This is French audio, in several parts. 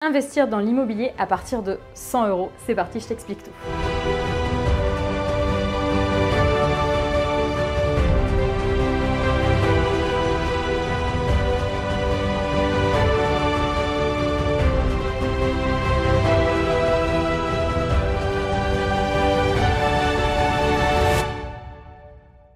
Investir dans l'immobilier à partir de 100 €. C'est parti, je t'explique tout.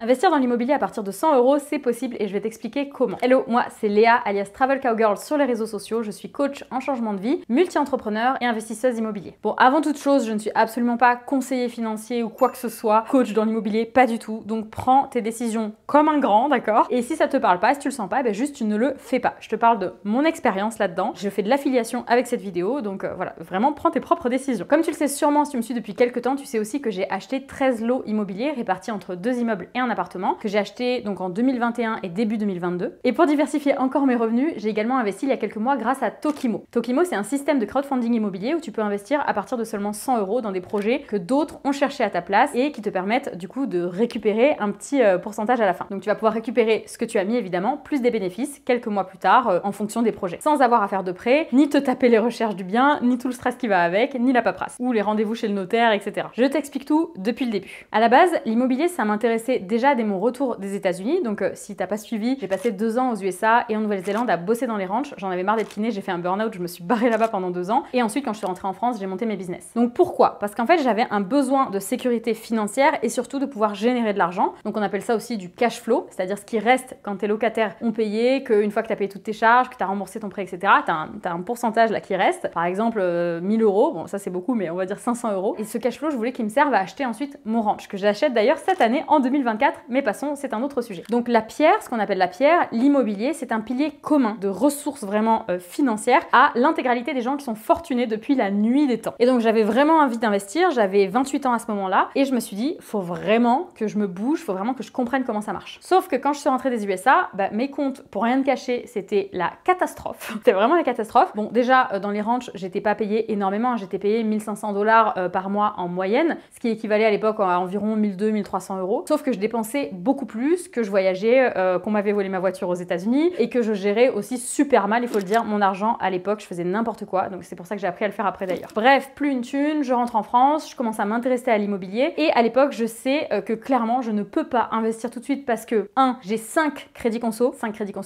Investir dans l'immobilier à partir de 100 €, c'est possible et je vais t'expliquer comment. Hello, moi c'est Léa, alias Travel Cowgirl sur les réseaux sociaux. Je suis coach en changement de vie, multi-entrepreneur et investisseuse immobilier. Bon, avant toute chose, je ne suis absolument pas conseiller financier ou quoi que ce soit, coach dans l'immobilier, pas du tout. Donc prends tes décisions comme un grand, d'accord? Et si ça te parle pas, si tu le sens pas, ben juste tu ne le fais pas. Je te parle de mon expérience là-dedans. Je fais de l'affiliation avec cette vidéo, donc voilà, vraiment prends tes propres décisions. Comme tu le sais sûrement, si tu me suis depuis quelques temps, tu sais aussi que j'ai acheté 13 lots immobiliers répartis entre 2 immeubles et un appartement que j'ai acheté donc en 2021 et début 2022. Et pour diversifier encore mes revenus, j'ai également investi il y a quelques mois grâce à Tokimo. Tokimo, c'est un système de crowdfunding immobilier où tu peux investir à partir de seulement 100 € dans des projets que d'autres ont cherché à ta place et qui te permettent du coup de récupérer un petit pourcentage à la fin. Donc tu vas pouvoir récupérer ce que tu as mis évidemment, plus des bénéfices quelques mois plus tard en fonction des projets. Sans avoir à faire de prêt, ni te taper les recherches du bien, ni tout le stress qui va avec, ni la paperasse, ou les rendez-vous chez le notaire, etc. Je t'explique tout depuis le début. À la base, l'immobilier, ça m'intéressait déjà dès mon retour des États-Unis. Donc si t'as pas suivi, j'ai passé 2 ans aux USA et en Nouvelle-Zélande à bosser dans les ranchs. J'en avais marre d'être kiné, j'ai fait un burn-out, je me suis barrée là-bas pendant 2 ans. Et ensuite, quand je suis rentrée en France, j'ai monté mes business. Donc pourquoi? Parce qu'en fait, j'avais un besoin de sécurité financière et surtout de pouvoir générer de l'argent. Donc on appelle ça aussi du cash flow, c'est-à-dire ce qui reste quand tes locataires ont payé, qu'une fois que tu as payé toutes tes charges, que tu as remboursé ton prêt, etc., tu as un pourcentage là qui reste. Par exemple, 1000 €, bon ça c'est beaucoup, mais on va dire 500 €. Et ce cash flow, je voulais qu'il me serve à acheter ensuite mon ranch, que j'achète d'ailleurs cette année en 2024, mais passons, c'est un autre sujet. Donc la pierre, ce qu'on appelle la pierre, l'immobilier, c'est un pilier commun de ressources vraiment financières à l'intégralité des gens qui sont fortunés depuis la nuit des temps. Et donc j'avais vraiment envie d'investir, j'avais 28 ans à ce moment-là, et je me suis dit, faut vraiment que je me bouge, faut vraiment que je comprenne comment ça marche. Sauf que quand je suis rentrée des USA, mes comptes, pour rien te cacher, c'était la catastrophe. C'était vraiment la catastrophe. Bon, déjà, dans les ranchs, j'étais pas payée énormément, j'étais payée 1500 $ par mois en moyenne, ce qui équivalait à l'époque à environ 1200-1300 €. Sauf que je dépensais beaucoup plus, que je voyageais, qu'on m'avait volé ma voiture aux États-Unis et que je gérais aussi super mal, il faut le dire, mon argent à l'époque, je faisais n'importe quoi, donc c'est pour ça que j'ai appris à le faire après d'ailleurs. Bref, plus une thune, je rentre en France, je commence à m'intéresser à l'immobilier et à l'époque, je sais que clairement, je ne peux pas investir tout de suite parce que 1, j'ai 5 crédits conso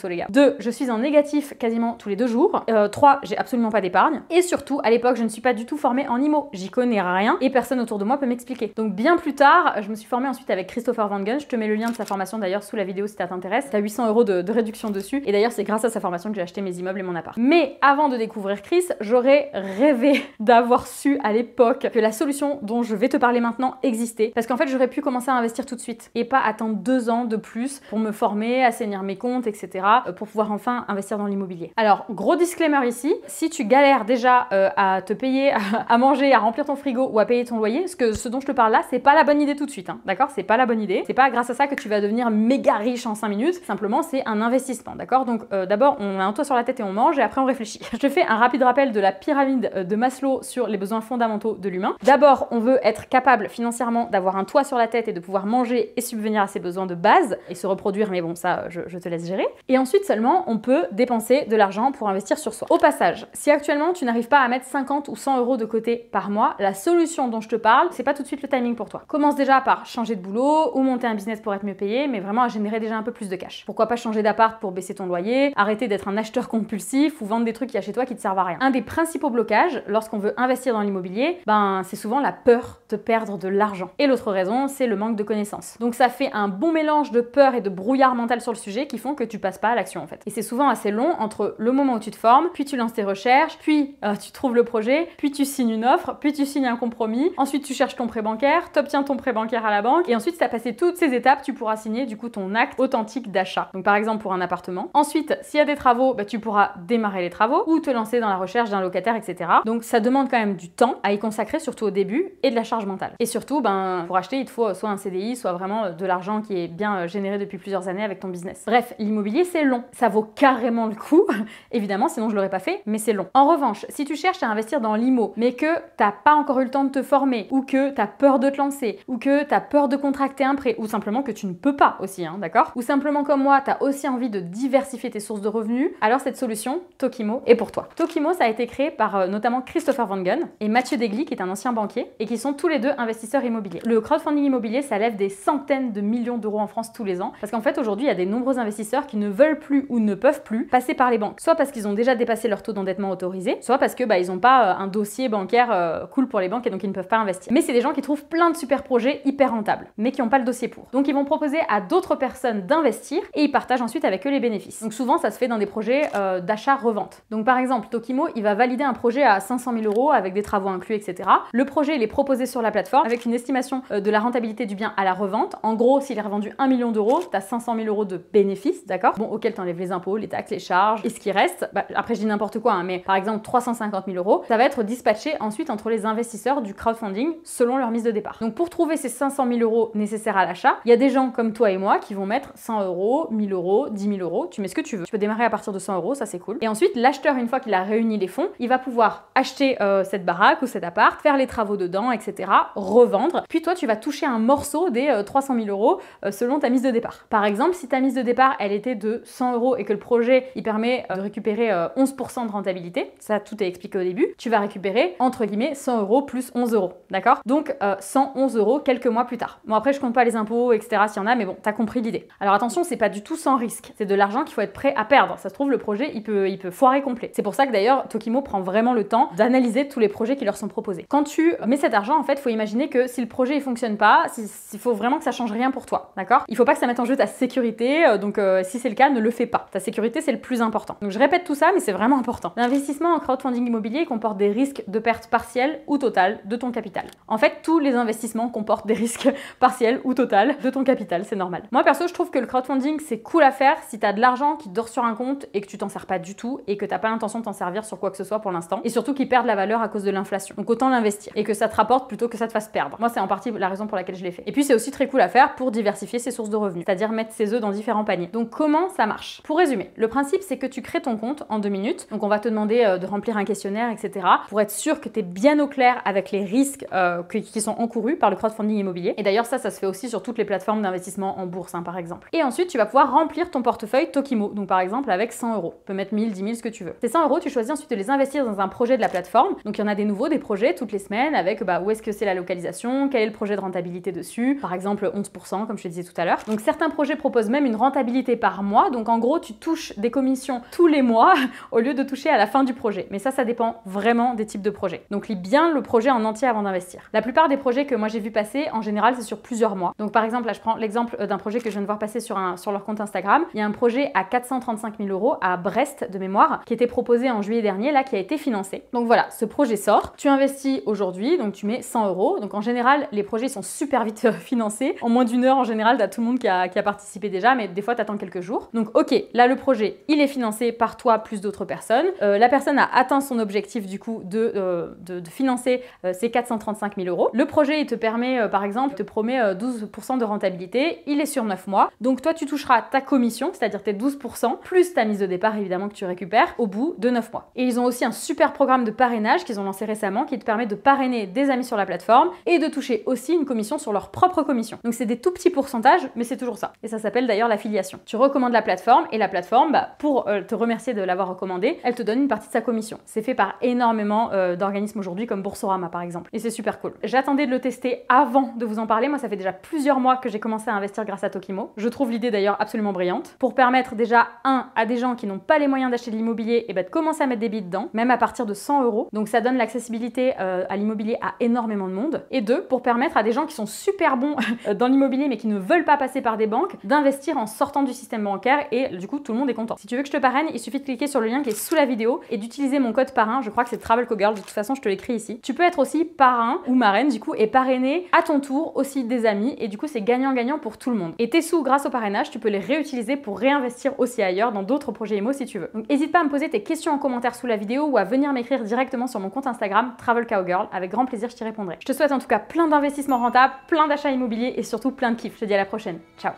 les gars. 2, je suis en négatif quasiment tous les 2 jours. 3, j'ai absolument pas d'épargne et surtout, à l'époque, je ne suis pas du tout formée en IMO. J'y connais rien et personne autour de moi peut m'expliquer. Donc bien plus tard, je me suis formée ensuite avec Christopher Van Gun, je te mets le lien de sa formation d'ailleurs sous la vidéo si ça t'intéresse. T'as 800 € de réduction dessus. Et d'ailleurs, c'est grâce à sa formation que j'ai acheté mes immeubles et mon appart. Mais avant de découvrir Chris, j'aurais rêvé d'avoir su à l'époque que la solution dont je vais te parler maintenant existait. Parce qu'en fait, j'aurais pu commencer à investir tout de suite et pas attendre 2 ans de plus pour me former, assainir mes comptes, etc. pour pouvoir enfin investir dans l'immobilier. Alors, gros disclaimer ici, si tu galères déjà à te payer, à manger, à remplir ton frigo ou à payer ton loyer, ce dont je te parle là, c'est pas la bonne idée tout de suite. Hein, d'accord? C'est pas la bonne idée. C'est pas grâce à ça que tu vas devenir méga riche en 5 minutes. Simplement, c'est un investissement, d'accord? Donc d'abord, on a un toit sur la tête et on mange et après on réfléchit. Je te fais un rapide rappel de la pyramide de Maslow sur les besoins fondamentaux de l'humain. D'abord, on veut être capable financièrement d'avoir un toit sur la tête et de pouvoir manger et subvenir à ses besoins de base et se reproduire, mais bon, ça, je te laisse gérer. Et ensuite seulement, on peut dépenser de l'argent pour investir sur soi. Au passage, si actuellement tu n'arrives pas à mettre 50 ou 100 € de côté par mois, la solution dont je te parle, c'est pas tout de suite le timing pour toi. Commence déjà par changer de boulot ou monter un business pour être mieux payé, mais vraiment à générer déjà un peu plus de cash. Pourquoi pas changer d'appart pour baisser ton loyer, arrêter d'être un acheteur compulsif ou vendre des trucs qu'il y a chez toi qui te servent à rien. Un des principaux blocages lorsqu'on veut investir dans l'immobilier, c'est souvent la peur de perdre de l'argent. Et l'autre raison, c'est le manque de connaissances. Donc ça fait un bon mélange de peur et de brouillard mental sur le sujet qui font que tu passes pas à l'action en fait. Et c'est souvent assez long entre le moment où tu te formes, puis tu lances tes recherches, puis tu trouves le projet, puis tu signes une offre, puis tu signes un compromis, ensuite tu cherches ton prêt bancaire, t'obtiens ton prêt bancaire à la banque et ensuite si tu as passé toutes ces étapes, tu pourras signer du coup ton acte authentique d'achat. Donc par exemple pour un appartement. Ensuite, s'il y a des travaux, tu pourras démarrer les travaux ou te lancer dans la recherche d'un locataire, etc. Donc ça demande quand même du temps à y consacrer, surtout au début, et de la charge mentale. Et surtout, pour acheter, il te faut soit un CDI, soit vraiment de l'argent qui est bien généré depuis plusieurs années avec ton business. Bref, l'immobilier c'est long. Ça vaut carrément le coup, évidemment, sinon je l'aurais pas fait, mais c'est long. En revanche, si tu cherches à investir dans l'IMO, mais que t'as pas encore eu le temps de te former, ou que t'as peur de te lancer, ou que t'as peur de contracter un prêt, ou simplement simplement que tu ne peux pas aussi, hein, d'accord? Ou simplement comme moi, tu as aussi envie de diversifier tes sources de revenus, alors cette solution, Tokimo, est pour toi. Tokimo, ça a été créé par notamment Christopher Van Gun et Mathieu Degli, qui est un ancien banquier, et qui sont tous les deux investisseurs immobiliers. Le crowdfunding immobilier, ça lève des centaines de millions d'euros en France tous les ans, parce qu'en fait, aujourd'hui, il y a des nombreux investisseurs qui ne veulent plus ou ne peuvent plus passer par les banques, soit parce qu'ils ont déjà dépassé leur taux d'endettement autorisé, soit parce que ils n'ont pas un dossier bancaire cool pour les banques et donc ils ne peuvent pas investir. Mais c'est des gens qui trouvent plein de super projets hyper rentables, mais qui n'ont pas le dossier pour. Donc ils vont proposer à d'autres personnes d'investir et ils partagent ensuite avec eux les bénéfices. Donc souvent ça se fait dans des projets d'achat-revente. Donc par exemple, Tokimo, il va valider un projet à 500 000 euros avec des travaux inclus, etc. Le projet, il est proposé sur la plateforme avec une estimation de la rentabilité du bien à la revente. En gros, s'il est revendu 1 million d'euros, tu as 500 000 euros de bénéfices, d'accord? Bon, auquel tu enlèves les impôts, les taxes, les charges et ce qui reste. Après, je dis n'importe quoi, hein, mais par exemple 350 000 euros, ça va être dispatché ensuite entre les investisseurs du crowdfunding selon leur mise de départ. Donc pour trouver ces 500 000 euros nécessaires à l'achat, il y a des gens comme toi et moi qui vont mettre 100 euros, 1000 euros, 10 000 euros, tu mets ce que tu veux. Tu peux démarrer à partir de 100 euros, ça c'est cool. Et ensuite, l'acheteur, une fois qu'il a réuni les fonds, il va pouvoir acheter cette baraque ou cet appart, faire les travaux dedans, etc., revendre. Puis toi, tu vas toucher un morceau des 300 000 euros selon ta mise de départ. Par exemple, si ta mise de départ, elle était de 100 euros et que le projet, il permet de récupérer 11% de rentabilité, ça tout est expliqué au début, tu vas récupérer, entre guillemets, 100 euros plus 11 euros, d'accord? Donc 111 euros quelques mois plus tard. Bon, après, je compte pas les impôts, etc., s'il y en a, mais bon, t'as compris l'idée. Alors attention, c'est pas du tout sans risque. C'est de l'argent qu'il faut être prêt à perdre. Ça se trouve, le projet, il peut foirer complet. C'est pour ça que d'ailleurs, Tokimo prend vraiment le temps d'analyser tous les projets qui leur sont proposés. Quand tu mets cet argent, en fait, faut imaginer que si le projet il fonctionne pas, il faut vraiment que ça change rien pour toi, d'accord? Il faut pas que ça mette en jeu ta sécurité, donc si c'est le cas, ne le fais pas. Ta sécurité, c'est le plus important. Donc je répète tout ça, mais c'est vraiment important. L'investissement en crowdfunding immobilier comporte des risques de perte partielle ou totale de ton capital. En fait, tous les investissements comportent des risques partiels ou total de ton capital, c'est normal. Moi perso, je trouve que le crowdfunding, c'est cool à faire si t'as de l'argent qui dort sur un compte et que tu t'en sers pas du tout et que t'as pas l'intention de t'en servir sur quoi que ce soit pour l'instant, et surtout qu'il perd de la valeur à cause de l'inflation. Donc autant l'investir et que ça te rapporte plutôt que ça te fasse perdre. Moi, c'est en partie la raison pour laquelle je l'ai fait. Et puis c'est aussi très cool à faire pour diversifier ses sources de revenus, c'est-à-dire mettre ses œufs dans différents paniers. Donc comment ça marche? Pour résumer, le principe c'est que tu crées ton compte en 2 minutes. Donc on va te demander de remplir un questionnaire, etc. pour être sûr que tu es bien au clair avec les risques qui sont encourus par le crowdfunding immobilier. Et d'ailleurs ça se fait aussi sur toutes les plateformes d'investissement en bourse, hein, par exemple. Et ensuite tu vas pouvoir remplir ton portefeuille Tokimo. Donc par exemple avec 100 euros. Tu peux mettre 1000, 10 000, ce que tu veux. Ces 100 euros, tu choisis ensuite de les investir dans un projet de la plateforme. Donc il y en a des nouveaux, des projets toutes les semaines avec où est-ce que c'est la localisation, quel est le projet de rentabilité dessus. Par exemple 11% comme je te disais tout à l'heure. Donc certains projets proposent même une rentabilité par mois. Donc en gros tu touches des commissions tous les mois au lieu de toucher à la fin du projet. Mais ça dépend vraiment des types de projets. Donc lis bien le projet en entier avant d'investir. La plupart des projets que moi j'ai vu passer, en général c'est sur plusieurs mois. Donc par exemple là je prends l'exemple d'un projet que je viens de voir passer sur leur compte Instagram. Il y a un projet à 435 000 euros à Brest de mémoire qui était proposé en juillet dernier, là qui a été financé. Donc voilà, ce projet sort. Tu investis aujourd'hui, donc tu mets 100 euros. Donc en général les projets sont super vite financés. En moins d'une heure en général t'as tout le monde qui a participé déjà, mais des fois t'attends quelques jours. Donc ok, là le projet il est financé par toi plus d'autres personnes. La personne a atteint son objectif du coup de financer ces 435 000 euros. Le projet il te permet par exemple, te promet 12% de rentabilité, il est sur 9 mois. Donc toi tu toucheras ta commission, c'est-à-dire tes 12% plus ta mise de départ évidemment que tu récupères au bout de 9 mois. Et ils ont aussi un super programme de parrainage qu'ils ont lancé récemment qui te permet de parrainer des amis sur la plateforme et de toucher aussi une commission sur leur propre commission. Donc c'est des tout petits pourcentages, mais c'est toujours ça. Et ça s'appelle d'ailleurs l'affiliation. Tu recommandes la plateforme et la plateforme, pour te remercier de l'avoir recommandé, elle te donne une partie de sa commission. C'est fait par énormément d'organismes aujourd'hui comme Boursorama par exemple. Et c'est super cool. J'attendais de le tester avant de vous en parler. Moi ça fait déjà plusieurs mois que j'ai commencé à investir grâce à Tokimo. Je trouve l'idée d'ailleurs absolument brillante pour permettre déjà à des gens qui n'ont pas les moyens d'acheter de l'immobilier de commencer à mettre des billes dedans, même à partir de 100 euros. Donc ça donne l'accessibilité à l'immobilier à énormément de monde. Et deux, pour permettre à des gens qui sont super bons dans l'immobilier mais qui ne veulent pas passer par des banques d'investir en sortant du système bancaire et du coup tout le monde est content. Si tu veux que je te parraine, il suffit de cliquer sur le lien qui est sous la vidéo et d'utiliser mon code parrain. Je crois que c'est Travel Cowgirl, de toute façon je te l'écris ici. Tu peux être aussi parrain ou marraine du coup et parrainer à ton tour aussi des amis et du coup c'est gagnant-gagnant pour tout le monde. Et tes sous grâce au parrainage, tu peux les réutiliser pour réinvestir aussi ailleurs dans d'autres projets IMO si tu veux. Donc n'hésite pas à me poser tes questions en commentaire sous la vidéo ou à venir m'écrire directement sur mon compte Instagram Travel Cowgirl. Avec grand plaisir, je t'y répondrai. Je te souhaite en tout cas plein d'investissements rentables, plein d'achats immobiliers et surtout plein de kiff. Je te dis à la prochaine. Ciao.